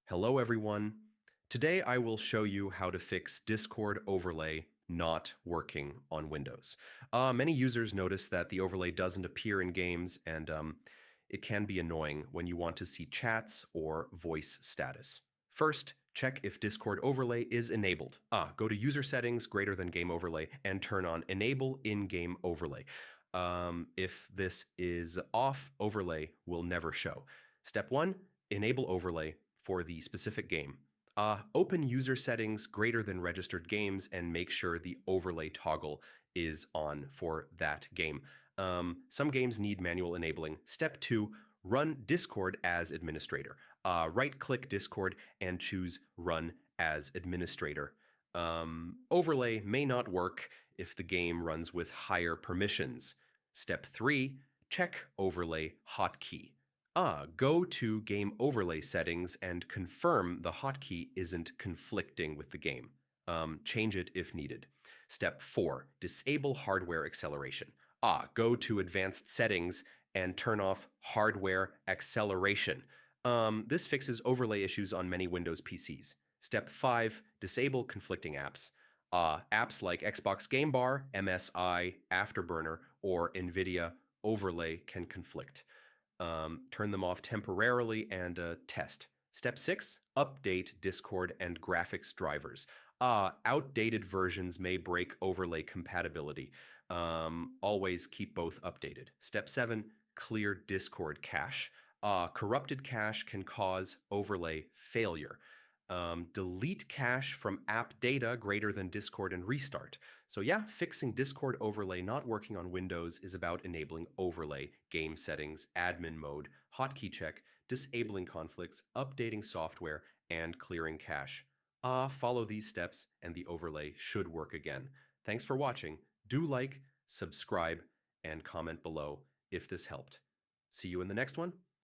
Hello everyone. Today I will show you how to fix Discord overlay not working on Windows. Many users notice that the overlay doesn't appear in games and it can be annoying when you want to see chats or voice status. First, check if Discord overlay is enabled. Go to user settings greater than game overlay and turn on enable in-game overlay. If this is off, overlay will never show. Step 1, enable overlay for the specific game. Open user settings greater than registered games and make sure the overlay toggle is on for that game. Some games need manual enabling. Step 2, run Discord as administrator. Right-click Discord and choose Run as Administrator. Overlay may not work if the game runs with higher permissions. Step 3, check Overlay hotkey. Go to Game Overlay settings and confirm the hotkey isn't conflicting with the game. Change it if needed. Step 4, disable hardware acceleration. Go to Advanced Settings and turn off hardware acceleration. This fixes overlay issues on many Windows PCs. Step 5, disable conflicting apps. Apps like Xbox Game Bar, MSI, Afterburner, or NVIDIA Overlay can conflict. Turn them off temporarily and test. Step 6, update Discord and graphics drivers. Outdated versions may break overlay compatibility. Always keep both updated. Step 7, clear Discord cache. Corrupted cache can cause overlay failure. Delete cache from app data greater than Discord and restart. So yeah, fixing Discord overlay not working on Windows is about enabling overlay, game settings, admin mode, hotkey check, disabling conflicts, updating software, and clearing cache. Follow these steps and the overlay should work again. Thanks for watching. Do like, subscribe, and comment below if this helped. See you in the next one.